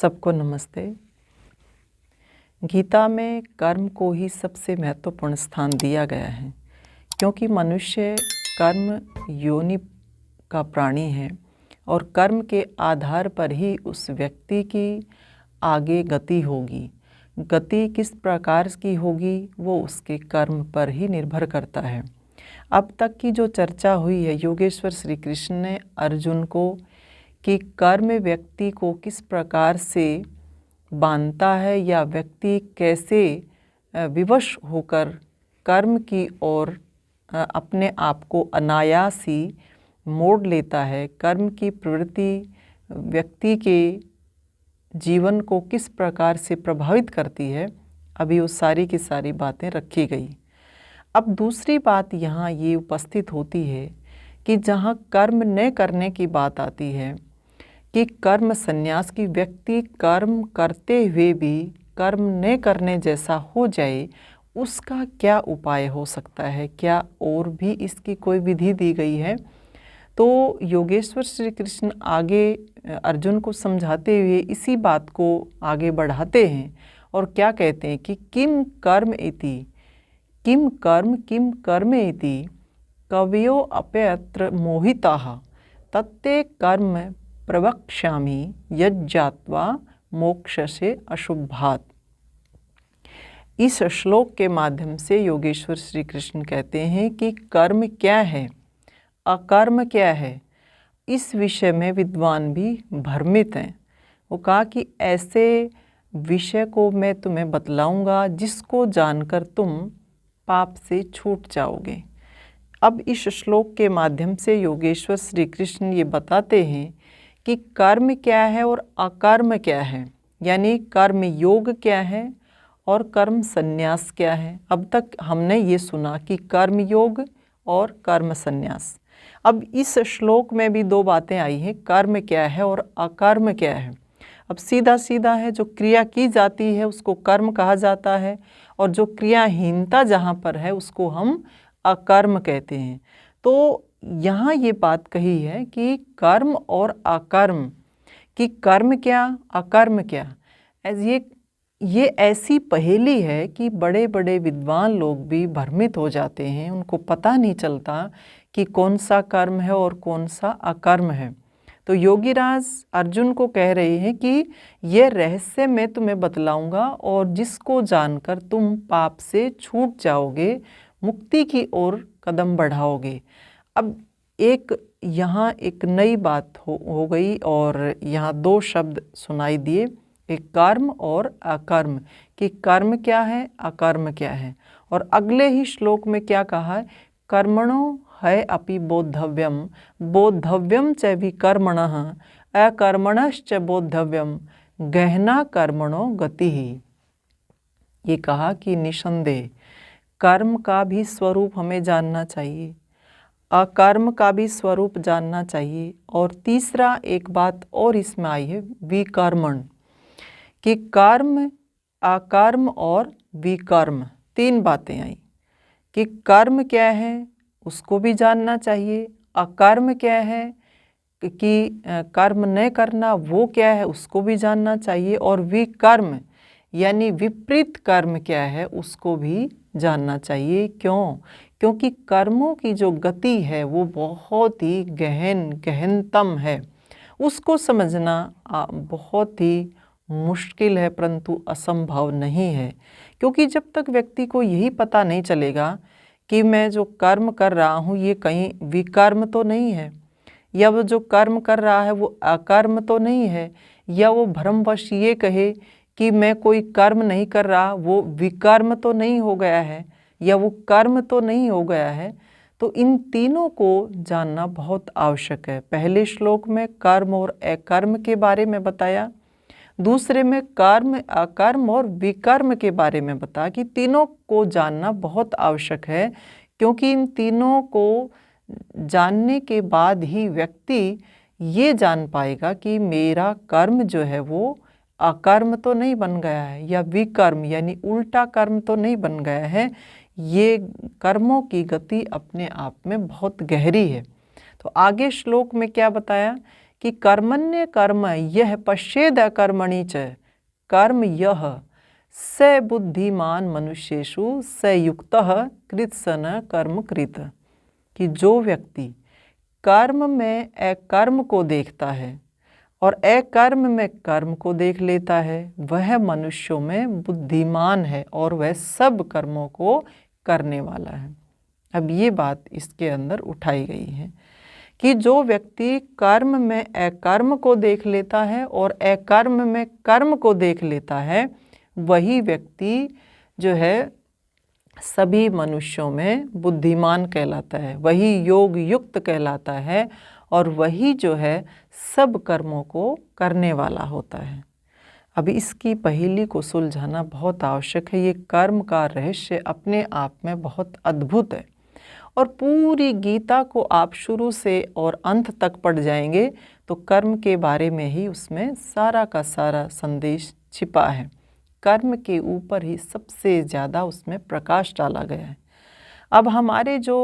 सबको नमस्ते। गीता में कर्म को ही सबसे महत्वपूर्ण स्थान दिया गया है, क्योंकि मनुष्य कर्म योनि का प्राणी है और कर्म के आधार पर ही उस व्यक्ति की आगे गति होगी। गति किस प्रकार की होगी वो उसके कर्म पर ही निर्भर करता है। अब तक की जो चर्चा हुई है, योगेश्वर श्री कृष्ण ने अर्जुन को कि कर्म व्यक्ति को किस प्रकार से बांधता है या व्यक्ति कैसे विवश होकर कर्म की ओर अपने आप को अनायास ही मोड़ लेता है। कर्म की प्रवृत्ति व्यक्ति के जीवन को किस प्रकार से प्रभावित करती है, अभी वो सारी की सारी बातें रखी गई। अब दूसरी बात यहाँ ये उपस्थित होती है कि जहाँ कर्म न करने की बात आती है कि कर्म संन्यास की व्यक्ति कर्म करते हुए भी कर्म न करने जैसा हो जाए, उसका क्या उपाय हो सकता है? क्या और भी इसकी कोई विधि दी गई है? तो योगेश्वर श्री कृष्ण आगे अर्जुन को समझाते हुए इसी बात को आगे बढ़ाते हैं और क्या कहते हैं कि किम कर्म इति कवयो अप्यत्र मोहिताः तत्ते कर्म प्रवक्ष्यामि यज्जात्वा मोक्षसे अशुभात्। इस श्लोक के माध्यम से योगेश्वर श्री कृष्ण कहते हैं कि कर्म क्या है, अकर्म क्या है, इस विषय में विद्वान भी भ्रमित हैं। वो कहा कि ऐसे विषय को मैं तुम्हें बतलाऊंगा जिसको जानकर तुम पाप से छूट जाओगे। अब इस श्लोक के माध्यम से योगेश्वर श्री कृष्ण ये बताते हैं कि कर्म क्या है और अकर्म क्या है, यानी कर्म योग क्या है और कर्म संन्यास क्या है। अब तक हमने ये सुना कि कर्म योग और कर्म संन्यास। अब इस श्लोक में भी दो बातें आई हैं, कर्म क्या है और अकर्म क्या है। अब सीधा सीधा है, जो क्रिया की जाती है उसको कर्म कहा जाता है और जो क्रियाहीनता जहाँ पर है उसको हम अकर्म कहते हैं। तो यहाँ ये बात कही है कि कर्म और अकर्म, कि कर्म क्या अकर्म क्या। ये ऐसी पहेली है कि बड़े बड़े विद्वान लोग भी भ्रमित हो जाते हैं, उनको पता नहीं चलता कि कौन सा कर्म है और कौन सा अकर्म है। तो योगीराज अर्जुन को कह रहे हैं कि ये रहस्य मैं तुम्हें बतलाऊंगा और जिसको जानकर तुम पाप से छूट जाओगे, मुक्ति की ओर कदम बढ़ाओगे। अब यहाँ एक नई बात हो गई और यहाँ दो शब्द सुनाई दिए, एक कर्म और अकर्म, कि कर्म क्या है अकर्म क्या है। और अगले ही श्लोक में क्या कहा है, कर्मणो है अपि बोद्धव्यम बोद्धव्यम च विकर्मणः अकर्मणश्च बोद्धव्यम गहना कर्मणो गति ही। ये कहा कि निसंदेह कर्म का भी स्वरूप हमें जानना चाहिए, अकर्म का भी स्वरूप जानना चाहिए। और तीसरा एक बात और इसमें आई है, विकर्मण, कि कर्म अकर्म और विकर्म, तीन बातें आई कि कर्म क्या है उसको भी जानना चाहिए, अकर्म क्या है कि कर्म न करना वो क्या है उसको भी जानना चाहिए, और विकर्म यानी विपरीत कर्म क्या है उसको भी जानना चाहिए। क्यों? क्योंकि कर्मों की जो गति है वो बहुत ही गहनतम है, उसको समझना बहुत ही मुश्किल है, परंतु असंभव नहीं है। क्योंकि जब तक व्यक्ति को यही पता नहीं चलेगा कि मैं जो कर्म कर रहा हूँ ये कहीं विकर्म तो नहीं है, या वो जो कर्म कर रहा है वो अकर्म तो नहीं है, या वो भ्रमवश ये कहे कि मैं कोई कर्म नहीं कर रहा वो विकर्म तो नहीं हो गया है, या वो कर्म तो नहीं हो गया है। तो इन तीनों को जानना बहुत आवश्यक है। पहले श्लोक में कर्म और अकर्म के बारे में बताया, दूसरे में कर्म अकर्म और विकर्म के बारे में बताया कि तीनों को जानना बहुत आवश्यक है, क्योंकि इन तीनों को जानने के बाद ही व्यक्ति ये जान पाएगा कि मेरा कर्म जो है वो अकर्म तो नहीं बन गया है, या विकर्म यानी उल्टा कर्म तो नहीं बन गया है। ये कर्मों की गति अपने आप में बहुत गहरी है। तो आगे श्लोक में क्या बताया कि कर्मण्य कर्म यह पश्येद कर्मणि च कर्म यह स बुद्धिमान मनुष्येषु स युक्तः कृत्सन कर्म कृत, कि जो व्यक्ति कर्म में अकर्म को देखता है और अकर्म में कर्म को देख लेता है वह मनुष्यों में बुद्धिमान है और वह सब कर्मों को करने वाला है। अब ये बात इसके अंदर उठाई गई है कि जो व्यक्ति कर्म में अकर्म को देख लेता है और अकर्म में कर्म को देख लेता है वही व्यक्ति जो है सभी मनुष्यों में बुद्धिमान कहलाता है, वही योग युक्त कहलाता है और वही जो है सब कर्मों को करने वाला होता है। अभी इसकी पहेली को सुलझाना बहुत आवश्यक है। ये कर्म का रहस्य अपने आप में बहुत अद्भुत है और पूरी गीता को आप शुरू से और अंत तक पढ़ जाएंगे तो कर्म के बारे में ही उसमें सारा का सारा संदेश छिपा है। कर्म के ऊपर ही सबसे ज़्यादा उसमें प्रकाश डाला गया है। अब हमारे जो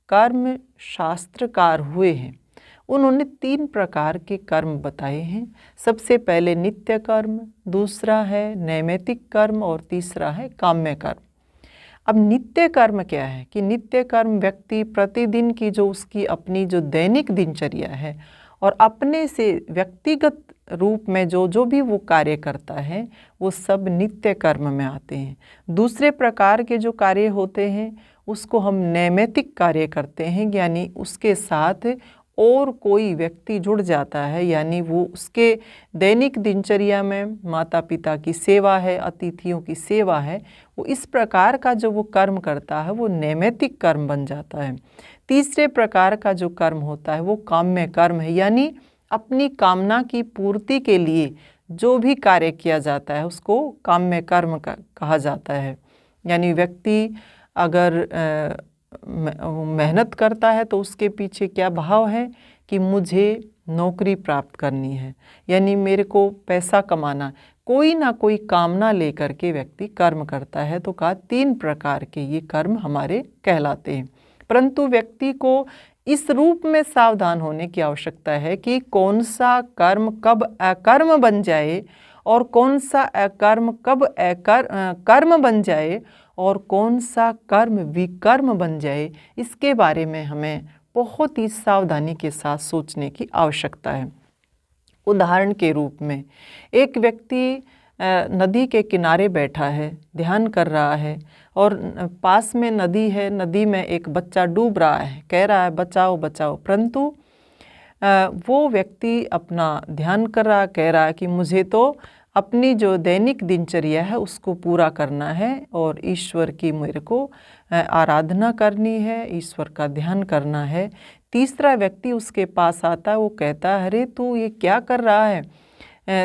कर्म शास्त्रकार हुए हैं उन्होंने 3 प्रकार के कर्म बताए हैं। सबसे पहले नित्य कर्म, दूसरा है नैमित्तिक कर्म और तीसरा है काम्य कर्म। अब नित्य कर्म क्या है कि नित्य कर्म व्यक्ति प्रतिदिन की जो उसकी अपनी जो दैनिक दिनचर्या है और अपने से व्यक्तिगत रूप में जो भी वो कार्य करता है वो सब नित्य कर्म में आते हैं। दूसरे प्रकार के जो कार्य होते हैं उसको हम नैमित्तिक कार्य करते हैं, यानी उसके साथ और कोई व्यक्ति जुड़ जाता है, यानी वो उसके दैनिक दिनचर्या में माता पिता की सेवा है, अतिथियों की सेवा है, वो इस प्रकार का जो वो कर्म करता है वो नैमित्तिक कर्म बन जाता है। तीसरे प्रकार का जो कर्म होता है वो काम्य कर्म है, यानी अपनी कामना की पूर्ति के लिए जो भी कार्य किया जाता है उसको काम्य कर्म कहा जाता है। यानी व्यक्ति अगर मेहनत करता है तो उसके पीछे क्या भाव है कि मुझे नौकरी प्राप्त करनी है, यानी मेरे को पैसा कमाना, कोई ना कोई कामना लेकर के व्यक्ति कर्म करता है। तो कहा 3 प्रकार के ये कर्म हमारे कहलाते हैं। परंतु व्यक्ति को इस रूप में सावधान होने की आवश्यकता है कि कौन सा कर्म कब अकर्म बन जाए और कौन सा अकर्म कब कर्म बन जाए और कौन सा कर्म विकर्म बन जाए, इसके बारे में हमें बहुत ही सावधानी के साथ सोचने की आवश्यकता है। उदाहरण के रूप में एक व्यक्ति नदी के किनारे बैठा है, ध्यान कर रहा है और पास में नदी है, नदी में एक बच्चा डूब रहा है, कह रहा है बचाओ बचाओ, परंतु वो व्यक्ति अपना ध्यान कर रहा, कह रहा है कि मुझे तो अपनी जो दैनिक दिनचर्या है उसको पूरा करना है और ईश्वर की मेरे को आराधना करनी है, ईश्वर का ध्यान करना है। तीसरा व्यक्ति उसके पास आता है, वो कहता है अरे तू ये क्या कर रहा है,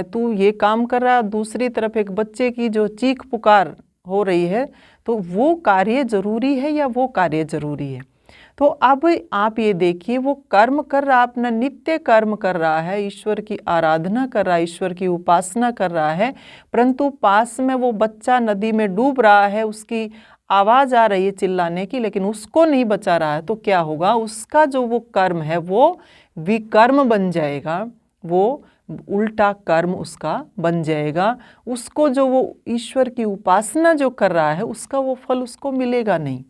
तू ये काम कर रहा है, दूसरी तरफ एक बच्चे की जो चीख पुकार हो रही है, तो वो कार्य जरूरी है या वो कार्य जरूरी है। तो अब आप ये देखिए वो कर्म कर रहा, अपना नित्य कर्म कर रहा है, ईश्वर की आराधना कर रहा है, ईश्वर की उपासना कर रहा है, परंतु पास में वो बच्चा नदी में डूब रहा है, उसकी आवाज़ आ रही है चिल्लाने की, लेकिन उसको नहीं बचा रहा है। तो क्या होगा, उसका जो वो कर्म है वो विकर्म बन जाएगा, वो उल्टा कर्म उसका बन जाएगा। उसको जो वो ईश्वर की उपासना जो कर रहा है उसका वो फल उसको मिलेगा नहीं।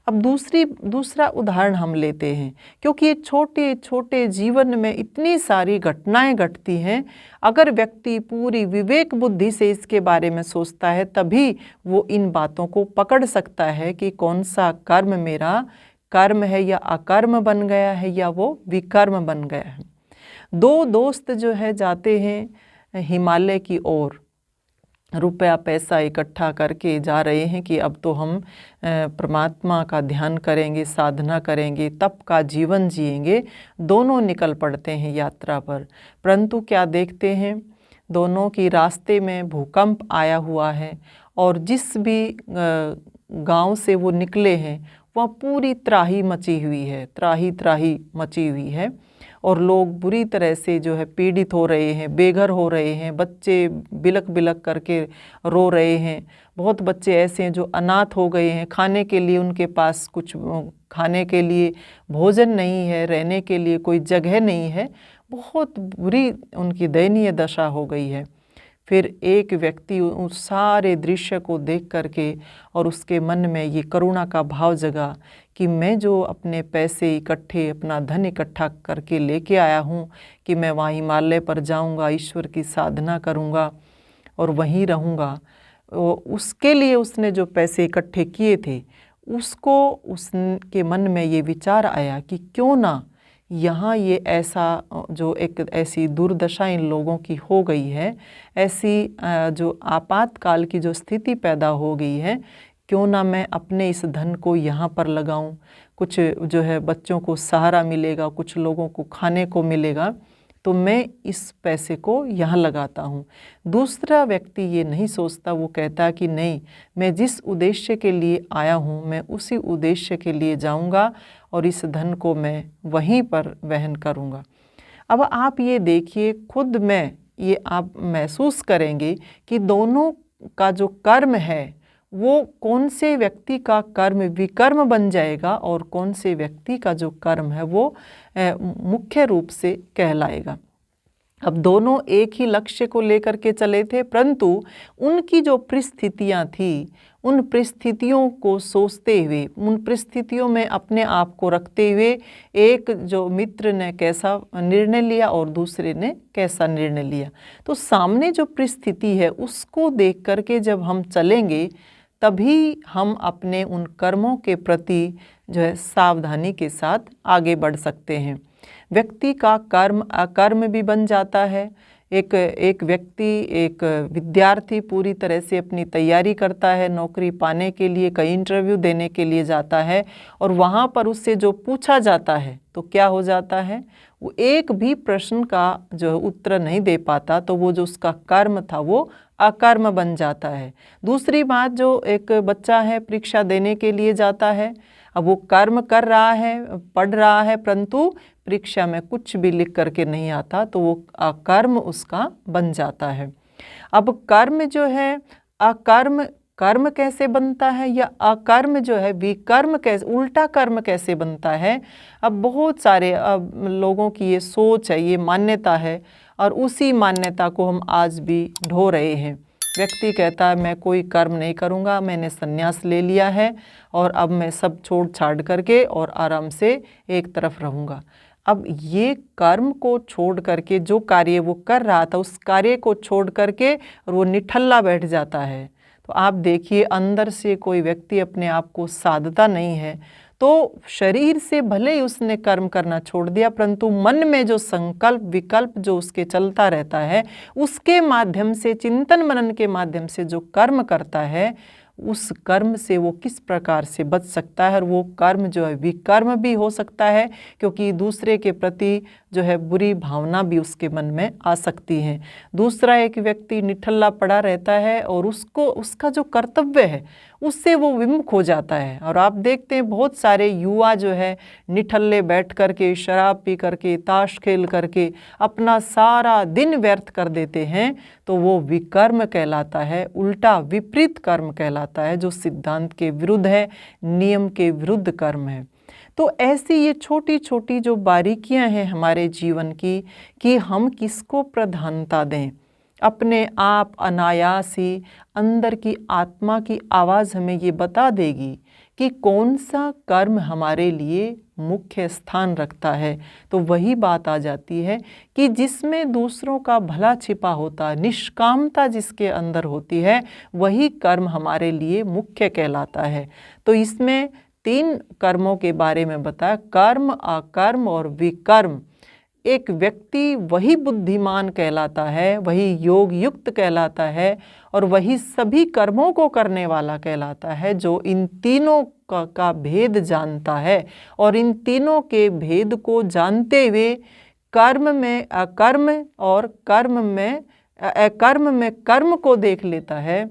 अब दूसरा उदाहरण हम लेते हैं, क्योंकि ये छोटे छोटे जीवन में इतनी सारी घटनाएं घटती हैं। अगर व्यक्ति पूरी विवेक बुद्धि से इसके बारे में सोचता है तभी वो इन बातों को पकड़ सकता है कि कौन सा कर्म मेरा कर्म है या अकर्म बन गया है या वो विकर्म बन गया है। 2 दोस्त जो है जाते हैं हिमालय की ओर, रुपया पैसा इकट्ठा करके जा रहे हैं कि अब तो हम परमात्मा का ध्यान करेंगे, साधना करेंगे, तप का जीवन जिएंगे। दोनों निकल पड़ते हैं यात्रा पर, परंतु क्या देखते हैं, दोनों की रास्ते में भूकंप आया हुआ है और जिस भी गांव से वो निकले हैं वह पूरी त्राही मची हुई है, त्राही मची हुई है और लोग बुरी तरह से जो है पीड़ित हो रहे हैं, बेघर हो रहे हैं, बच्चे बिलक बिलक करके रो रहे हैं। बहुत बच्चे ऐसे हैं जो अनाथ हो गए हैं, खाने के लिए उनके पास कुछ खाने के लिए भोजन नहीं है, रहने के लिए कोई जगह नहीं है। बहुत बुरी उनकी दयनीय दशा हो गई है। फिर एक व्यक्ति उस सारे दृश्य को देख करके और उसके मन में ये करुणा का भाव जगा कि मैं जो अपने पैसे इकट्ठे, अपना धन इकट्ठा करके लेके आया हूँ कि मैं वहाँ हिमालय पर जाऊँगा, ईश्वर की साधना करूँगा और वहीं रहूँगा, उसके लिए उसने जो पैसे इकट्ठे किए थे, उसको उसके मन में ये विचार आया कि क्यों ना यहाँ ये ऐसा जो एक ऐसी दुर्दशा इन लोगों की हो गई है, ऐसी जो आपातकाल की जो स्थिति पैदा हो गई है, क्यों ना मैं अपने इस धन को यहाँ पर लगाऊं, कुछ जो है बच्चों को सहारा मिलेगा, कुछ लोगों को खाने को मिलेगा, तो मैं इस पैसे को यहाँ लगाता हूँ। दूसरा व्यक्ति ये नहीं सोचता, वो कहता कि नहीं, मैं जिस उद्देश्य के लिए आया हूँ मैं उसी उद्देश्य के लिए जाऊँगा और इस धन को मैं वहीं पर वहन करूँगा। अब आप ये देखिए, खुद में ये आप महसूस करेंगे कि दोनों का जो कर्म है वो कौन से व्यक्ति का कर्म विकर्म बन जाएगा और कौन से व्यक्ति का जो कर्म है वो मुख्य रूप से कहलाएगा। अब दोनों एक ही लक्ष्य को लेकर के चले थे, परंतु उनकी जो परिस्थितियां थी, उन परिस्थितियों को सोचते हुए, उन परिस्थितियों में अपने आप को रखते हुए एक जो मित्र ने कैसा निर्णय लिया और दूसरे ने कैसा निर्णय लिया। तो सामने जो परिस्थिति है उसको देख करके जब हम चलेंगे तभी हम अपने उन कर्मों के प्रति जो है सावधानी के साथ आगे बढ़ सकते हैं। व्यक्ति का कर्म अकर्म भी बन जाता है। एक व्यक्ति, एक विद्यार्थी पूरी तरह से अपनी तैयारी करता है, नौकरी पाने के लिए कई इंटरव्यू देने के लिए जाता है और वहाँ पर उससे जो पूछा जाता है तो क्या हो जाता है, वो एक भी प्रश्न का जो है उत्तर नहीं दे पाता, तो वो जो उसका कर्म था वो अकर्म बन जाता है। दूसरी बात, जो एक बच्चा है परीक्षा देने के लिए जाता है, अब वो कर्म कर रहा है, पढ़ रहा है, परंतु परीक्षा में कुछ भी लिख करके नहीं आता, तो वो अकर्म उसका बन जाता है। अब कर्म जो है अकर्म, कर्म कैसे बनता है या अकर्म जो है विकर्म कैसे, उल्टा कर्म कैसे बनता है। अब बहुत सारे लोगों की ये सोच है, ये मान्यता है और उसी मान्यता को हम आज भी ढो रहे हैं। व्यक्ति कहता है मैं कोई कर्म नहीं करूँगा, मैंने संन्यास ले लिया है और अब मैं सब छोड़ छाड़ करके और आराम से एक तरफ रहूँगा। अब ये कर्म को छोड़ करके जो कार्य वो कर रहा था उस कार्य को छोड़ करके और वो निठल्ला बैठ जाता है, तो आप देखिए अंदर से कोई व्यक्ति अपने आप को साधता नहीं है। तो शरीर से भले ही उसने कर्म करना छोड़ दिया, परंतु मन में जो संकल्प विकल्प जो उसके चलता रहता है, उसके माध्यम से, चिंतन मनन के माध्यम से जो कर्म करता है, उस कर्म से वो किस प्रकार से बच सकता है। और वो कर्म जो है विकर्म भी हो सकता है, क्योंकि दूसरे के प्रति जो है बुरी भावना भी उसके मन में आ सकती है। दूसरा, एक व्यक्ति निठल्ला पड़ा रहता है और उसको उसका जो कर्तव्य है उससे वो विमुख हो जाता है। और आप देखते हैं बहुत सारे युवा जो है निठल्ले बैठ करके, शराब पी करके, ताश खेल करके अपना सारा दिन व्यर्थ कर देते हैं, तो वो विकर्म कहलाता है, उल्टा विपरीत कर्म कहलाता है, जो सिद्धांत के विरुद्ध है, नियम के विरुद्ध कर्म है। तो ऐसी ये छोटी छोटी जो बारीकियां हैं हमारे जीवन की, कि हम किसको प्रधानता दें। अपने आप अनायास ही अंदर की आत्मा की आवाज़ हमें ये बता देगी कि कौन सा कर्म हमारे लिए मुख्य स्थान रखता है। तो वही बात आ जाती है कि जिसमें दूसरों का भला छिपा होता है, निष्कामता जिसके अंदर होती है, वही कर्म हमारे लिए मुख्य कहलाता है। तो इसमें 3 कर्मों के बारे में बताया, कर्म, अकर्म और विकर्म। एक व्यक्ति वही बुद्धिमान कहलाता है, वही योग युक्त कहलाता है और वही सभी कर्मों को करने वाला कहलाता है, जो इन तीनों का भेद जानता है और इन तीनों के भेद को जानते हुए कर्म में अकर्म और कर्म में अकर्म में कर्म को देख लेता है,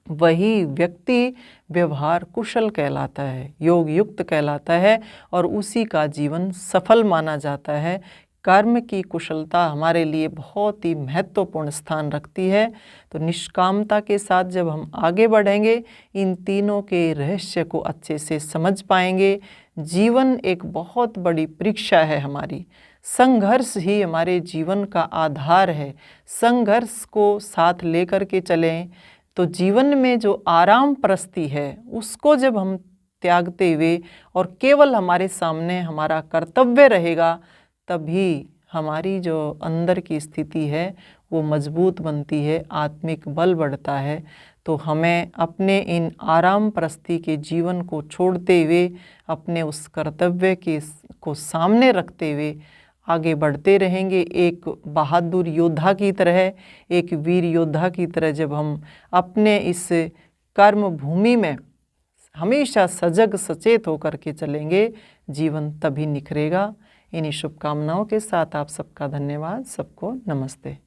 वही व्यक्ति व्यवहार कुशल कहलाता है, योग युक्त कहलाता है और उसी का जीवन सफल माना जाता है। कर्म की कुशलता हमारे लिए बहुत ही महत्वपूर्ण स्थान रखती है। तो निष्कामता के साथ जब हम आगे बढ़ेंगे, इन तीनों के रहस्य को अच्छे से समझ पाएंगे। जीवन एक बहुत बड़ी परीक्षा है हमारी, संघर्ष ही हमारे जीवन का आधार है। संघर्ष को साथ लेकर के चलें तो जीवन में जो आराम परस्ती है उसको जब हम त्यागते हुए और केवल हमारे सामने हमारा कर्तव्य रहेगा, तभी हमारी जो अंदर की स्थिति है वो मजबूत बनती है, आत्मिक बल बढ़ता है। तो हमें अपने इन आराम परस्ती के जीवन को छोड़ते हुए अपने उस कर्तव्य को सामने रखते हुए आगे बढ़ते रहेंगे। एक बहादुर योद्धा की तरह, एक वीर योद्धा की तरह जब हम अपने इस कर्म भूमि में हमेशा सजग सचेत होकर के चलेंगे, जीवन तभी निखरेगा। इन्हीं शुभकामनाओं के साथ आप सबका धन्यवाद। सबको नमस्ते।